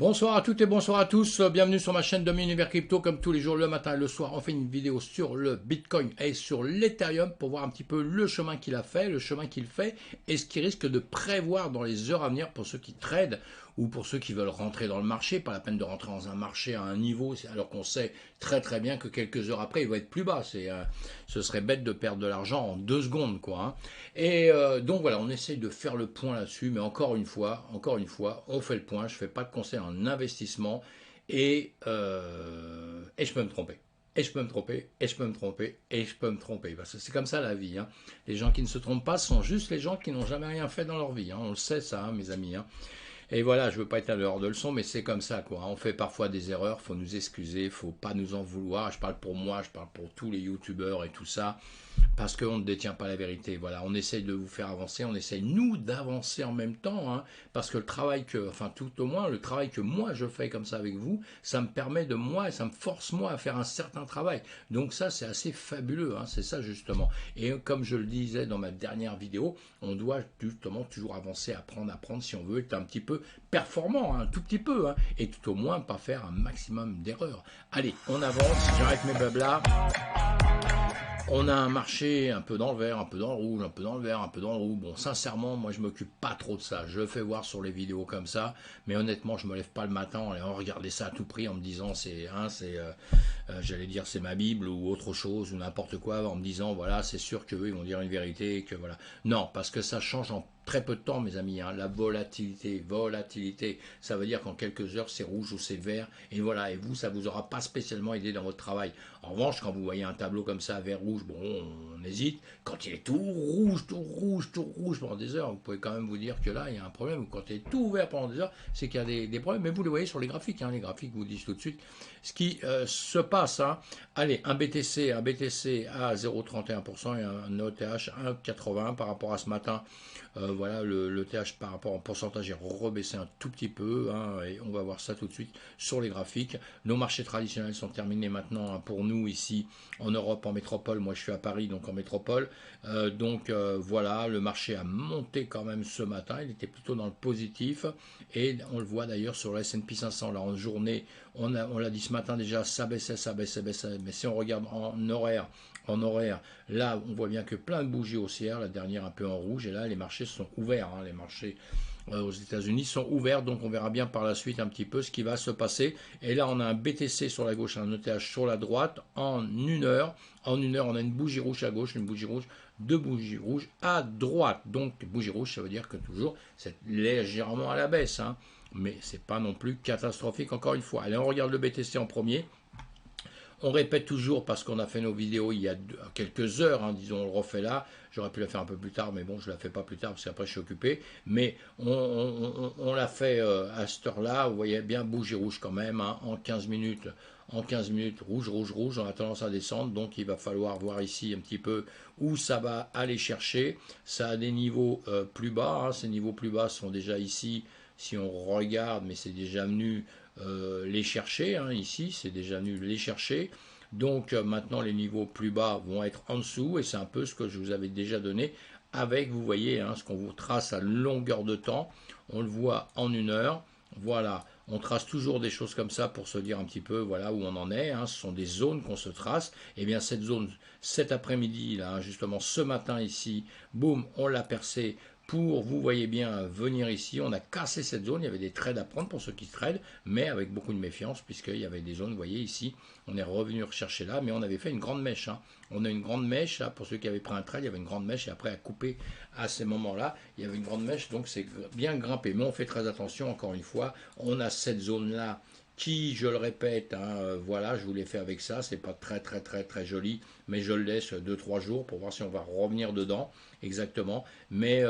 Bonsoir à toutes et bonsoir à tous, bienvenue sur ma chaîne Demi Univers Crypto. Comme tous les jours, le matin et le soir, on fait une vidéo sur le Bitcoin et sur l'Ethereum pour voir un petit peu le chemin qu'il a fait, le chemin qu'il fait et ce qu'il risque de prévoir dans les heures à venir pour ceux qui tradent ou pour ceux qui veulent rentrer dans le marché. Pas la peine de rentrer dans un marché à un niveau alors qu'on sait très bien que quelques heures après il va être plus bas. Ce serait bête de perdre de l'argent en 2 secondes, quoi, hein. Et donc voilà, on essaye de faire le point là-dessus, mais encore une fois, on fait le point. Je ne fais pas de conseil en investissement et je peux me tromper. Et je peux me tromper, et je peux me tromper, et je peux me tromper. Parce que c'est comme ça la vie, hein. Les gens qui ne se trompent pas sont juste les gens qui n'ont jamais rien fait dans leur vie, hein. On le sait ça, hein, mes amis, hein. Et voilà, je veux pas être à l'heure de leçon, mais c'est comme ça, quoi. On fait parfois des erreurs, faut nous excuser, faut pas nous en vouloir. Je parle pour moi, je parle pour tous les youtubeurs et tout ça, parce qu'on ne détient pas la vérité. Voilà, on essaye de vous faire avancer, on essaye nous d'avancer en même temps, hein, parce que le travail tout au moins, le travail que moi je fais comme ça avec vous, ça me permet de moi et ça me force moi à faire un certain travail. Donc ça, c'est assez fabuleux, hein, c'est ça justement. Et comme je le disais dans ma dernière vidéo, on doit justement toujours avancer, apprendre si on veut être un petit peu performant, hein, un tout petit peu, hein, et tout au moins pas faire un maximum d'erreurs. Allez, on avance, j'arrête mes blabla. On a un marché un peu dans le vert, un peu dans le rouge, un peu dans le vert, un peu dans le rouge. Bon, sincèrement, moi je m'occupe pas trop de ça. Je le fais voir sur les vidéos comme ça, mais honnêtement, je me lève pas le matin en allant regarder ça à tout prix en me disant j'allais dire c'est ma Bible ou autre chose ou n'importe quoi, en me disant voilà, c'est sûr qu'eux ils vont dire une vérité et que voilà. Non, parce que ça change en très peu de temps, mes amis, hein. La volatilité, ça veut dire qu'en quelques heures c'est rouge ou c'est vert, et voilà, et vous, ça vous aura pas spécialement aidé dans votre travail. En revanche, quand vous voyez un tableau comme ça, vert rouge, bon, on hésite. Quand il est tout rouge pendant des heures, vous pouvez quand même vous dire que là, il y a un problème. Ou quand il est tout vert pendant des heures, c'est qu'il y a des problèmes. Mais vous les voyez sur les graphiques, hein. Les graphiques vous disent tout de suite ce qui se passe, hein. Allez, un BTC à 0,31% et un ETH à 1,80 par rapport à ce matin. Voilà, le TH par rapport au pourcentage est rebaissé un tout petit peu, hein, et on va voir ça tout de suite sur les graphiques. Nos marchés traditionnels sont terminés maintenant, hein, pour nous ici en Europe, en métropole. Moi je suis à Paris, donc en métropole. Voilà, le marché a monté quand même ce matin, il était plutôt dans le positif, et on le voit d'ailleurs sur le S&P 500. Là en journée, on l'a dit ce matin déjà, ça baissait, mais si on regarde en horaire, là on voit bien que plein de bougies haussières, la dernière un peu en rouge, et là les marchés sont ouverts, hein, les marchés aux États-Unis sont ouverts, donc on verra bien par la suite un petit peu ce qui va se passer. Et là on a un BTC sur la gauche, un ETH sur la droite en une heure. En une heure, on a une bougie rouge à gauche, une bougie rouge, deux bougies rouges à droite. Donc bougie rouge, ça veut dire que toujours c'est légèrement à la baisse, hein, mais c'est pas non plus catastrophique encore une fois. Allez, on regarde le BTC en premier. On répète toujours parce qu'on a fait nos vidéos il y a quelques heures, hein, disons, on le refait là. J'aurais pu la faire un peu plus tard, mais bon, je ne la fais pas plus tard parce qu'après je suis occupé. Mais on l'a fait à cette heure-là. Vous voyez bien, bougie rouge quand même, hein, en 15 minutes. En 15 minutes, rouge, on a tendance à descendre. Donc il va falloir voir ici un petit peu où ça va aller chercher. Ça a des niveaux plus bas, hein. Ces niveaux plus bas sont déjà ici. Si on regarde, mais c'est déjà venu les chercher, hein, ici, c'est déjà venu les chercher. Donc maintenant, les niveaux plus bas vont être en dessous, et c'est un peu ce que je vous avais déjà donné avec, vous voyez, hein, ce qu'on vous trace à longueur de temps. On le voit en une heure. Voilà, on trace toujours des choses comme ça pour se dire un petit peu voilà où on en est, hein. Ce sont des zones qu'on se trace. Et bien cette zone, cet après-midi, là, hein, justement ce matin ici, boum, on l'a percé pour, vous voyez bien, venir ici. On a cassé cette zone, il y avait des trades à prendre pour ceux qui tradent, mais avec beaucoup de méfiance, puisqu'il y avait des zones, vous voyez ici, on est revenu rechercher là, mais on avait fait une grande mèche, hein. On a une grande mèche, là, pour ceux qui avaient pris un trade, il y avait une grande mèche, et après à couper à ces moments-là, il y avait une grande mèche, donc c'est bien grimpé. Mais on fait très attention, encore une fois, on a cette zone-là qui, je le répète, hein, voilà, je vous l'ai fait avec ça, c'est pas très joli, mais je le laisse 2-3 jours pour voir si on va revenir dedans, exactement, mais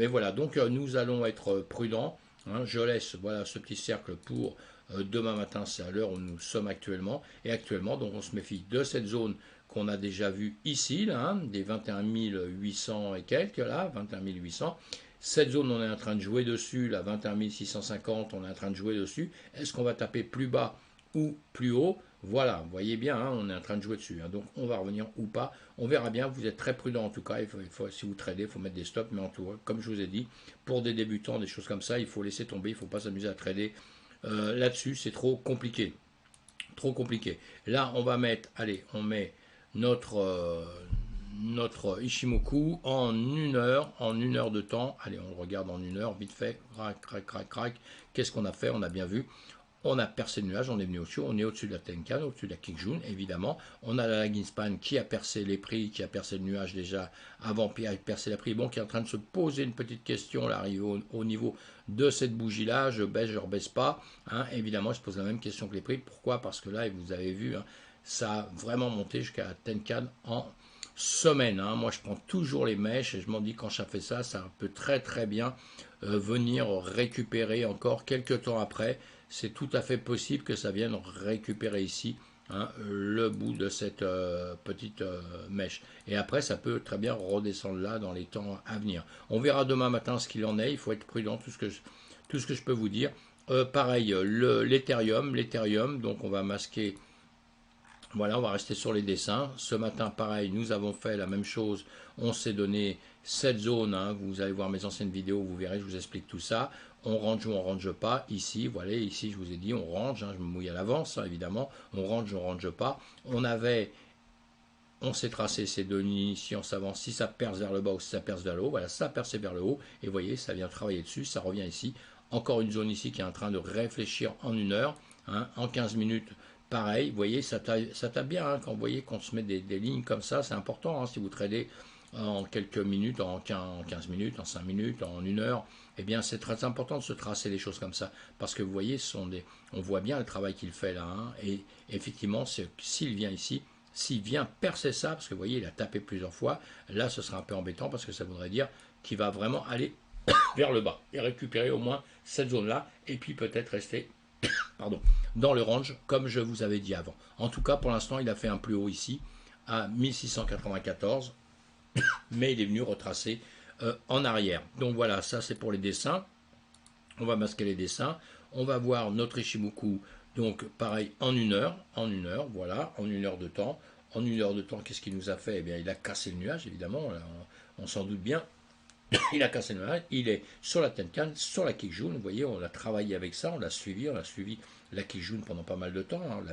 voilà, donc nous allons être prudents, hein. Je laisse, voilà, ce petit cercle pour demain matin, c'est à l'heure où nous sommes actuellement, et actuellement, donc on se méfie de cette zone qu'on a déjà vue ici, là, hein, des 21 800 et quelques, là, 21 800. Cette zone, on est en train de jouer dessus, la 21 650, on est en train de jouer dessus. Est-ce qu'on va taper plus bas ou plus haut? Voilà, vous voyez bien, hein, on est en train de jouer dessus, hein, donc on va revenir ou pas. On verra bien, vous êtes très prudent en tout cas. Si vous tradez, il faut mettre des stops, mais en tout cas, comme je vous ai dit, pour des débutants, des choses comme ça, il faut laisser tomber, il ne faut pas s'amuser à trader là-dessus, c'est trop compliqué. Trop compliqué. Là, on va mettre, allez, on met notre Ishimoku en 1 heure de temps. Allez, on le regarde en 1 heure, vite fait, crac, crac, crac, crac. Qu'est-ce qu'on a fait? On a bien vu. On a percé le nuage, on est venu au-dessus, on est au-dessus de la Tenkan, au-dessus de la Kijun, évidemment. On a la Laginspan qui a percé les prix, qui a percé le nuage déjà avant, puis a percé la prix. Bon, qui est en train de se poser une petite question, là, arrivé au niveau de cette bougie-là. Je baisse, je ne rebaisse pas. Hein. Évidemment, je pose la même question que les prix. Pourquoi? Parce que là, vous avez vu, hein, ça a vraiment monté jusqu'à la Tenkan en semaine. Hein. Moi, je prends toujours les mèches et je m'en dis quand ça fait ça, ça peut très très bien venir récupérer encore quelques temps après. C'est tout à fait possible que ça vienne récupérer ici, hein, le bout de cette petite mèche. Et après, ça peut très bien redescendre là dans les temps à venir. On verra demain matin ce qu'il en est. Il faut être prudent, tout ce que je peux vous dire. Pareil, l'Ethereum, donc on va masquer. Voilà, on va rester sur les dessins. Ce matin, pareil, nous avons fait la même chose. On s'est donné cette zone. Hein, vous allez voir mes anciennes vidéos, vous verrez, je vous explique tout ça. On range ou on range pas. Ici, voilà, ici, je vous ai dit, on range. Hein, je me mouille à l'avance, hein, évidemment. On range pas. On s'est tracé ces deux lignes ici en savant si ça perce vers le bas ou si ça perce vers le haut. Voilà, ça a percé vers le haut. Et vous voyez, ça vient travailler dessus. Ça revient ici. Encore une zone ici qui est en train de réfléchir en 1 heure. Hein, en 15 minutes. Pareil, vous voyez, ça tape bien, hein, quand vous voyez qu'on se met des lignes comme ça, c'est important, hein, si vous tradez en quelques minutes, en 15 minutes, en 5 minutes, en 1 heure, eh bien c'est très important de se tracer les choses comme ça, parce que vous voyez, on voit bien le travail qu'il fait là, hein, et effectivement, s'il vient ici, s'il vient percer ça, parce que vous voyez, il a tapé plusieurs fois, là ce sera un peu embêtant, parce que ça voudrait dire qu'il va vraiment aller vers le bas, et récupérer au moins cette zone-là, et puis peut-être rester dans le range comme je vous avais dit avant. En tout cas, pour l'instant, il a fait un plus haut ici à 1694, mais il est venu retracer en arrière. Donc voilà, ça c'est pour les dessins. On va masquer les dessins. On va voir notre Ishimoku, donc pareil en 1 heure, voilà, en 1 heure de temps. En 1 heure de temps, qu'est-ce qu'il nous a fait? Eh bien, il a cassé le nuage, évidemment, on s'en doute bien. Il a cassé le nuage, il est sur la Tenkan, sur la Kijun, vous voyez, on a travaillé avec ça, on l'a suivi la Kijun pendant pas mal de temps, hein,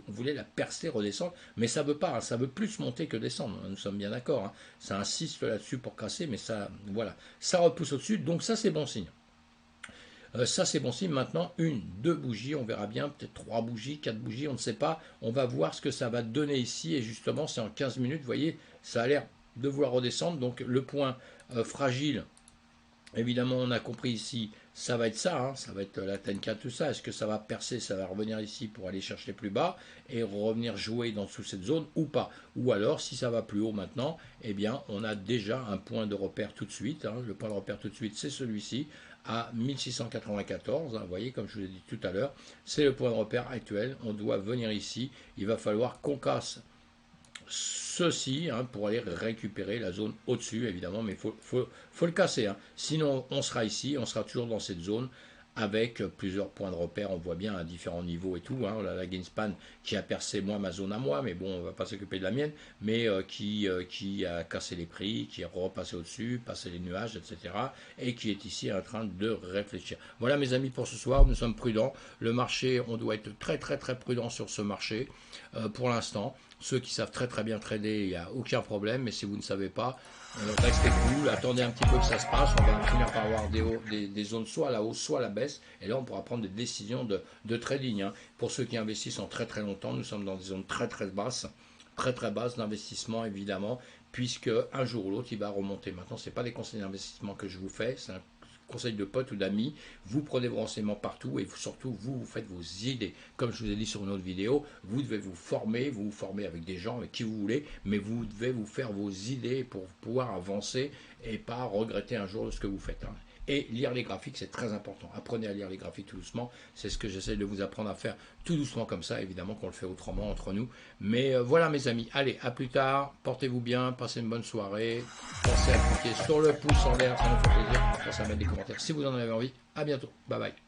on voulait la percer, redescendre, mais ça veut pas, hein, ça veut plus monter que descendre, nous sommes bien d'accord, hein, ça insiste là-dessus pour casser, mais ça, voilà, ça repousse au-dessus, donc ça c'est bon signe. Ça c'est bon signe, maintenant 1, 2 bougies, on verra bien, peut-être 3 bougies, 4 bougies, on ne sait pas, on va voir ce que ça va donner ici, et justement c'est en 15 minutes, vous voyez, ça a l'air de vouloir redescendre, donc le point fragile, évidemment on a compris ici, ça va être ça, hein, ça va être la Tenkan, tout ça, est-ce que ça va percer, ça va revenir ici pour aller chercher plus bas et revenir jouer dans sous cette zone ou pas, ou alors si ça va plus haut maintenant, eh bien on a déjà un point de repère tout de suite, hein, le point de repère tout de suite c'est celui-ci, à 1694, hein, vous voyez comme je vous ai dit tout à l'heure, c'est le point de repère actuel, on doit venir ici, il va falloir qu'on casse ceci, hein, pour aller récupérer la zone au-dessus, évidemment, mais il faut le casser. Hein. Sinon, on sera ici, on sera toujours dans cette zone avec plusieurs points de repère. On voit bien à différents niveaux et tout. Hein. La Greenspan qui a percé ma zone à moi, mais bon, on ne va pas s'occuper de la mienne, mais qui a cassé les prix, qui est repassé au-dessus, passé les nuages, etc. Et qui est ici en train de réfléchir. Voilà, mes amis, pour ce soir, nous sommes prudents. Le marché, on doit être très, très, très prudent sur ce marché pour l'instant. Ceux qui savent très très bien trader, il n'y a aucun problème, mais si vous ne savez pas, restez cool, attendez un petit peu que ça se passe, on va finir par avoir des zones soit à la hausse, soit à la baisse, et là on pourra prendre des décisions de trading. Hein. Pour ceux qui investissent en très très longtemps, nous sommes dans des zones très très basses d'investissement évidemment, puisque un jour ou l'autre il va remonter. Maintenant, ce n'est pas des conseils d'investissement que je vous fais, c'est un conseil de potes ou d'amis, vous prenez vos renseignements partout et surtout vous faites vos idées. Comme je vous ai dit sur une autre vidéo, vous devez vous former avec des gens, avec qui vous voulez, mais vous devez vous faire vos idées pour pouvoir avancer et pas regretter un jour de ce que vous faites. Hein. Et lire les graphiques, c'est très important. Apprenez à lire les graphiques tout doucement. C'est ce que j'essaie de vous apprendre à faire tout doucement comme ça. Évidemment qu'on le fait autrement entre nous. Mais voilà mes amis. Allez, à plus tard. Portez-vous bien. Passez une bonne soirée. Pensez à cliquer sur le pouce en l'air. Ça nous fait plaisir. Pensez à mettre des commentaires si vous en avez envie. À bientôt. Bye bye.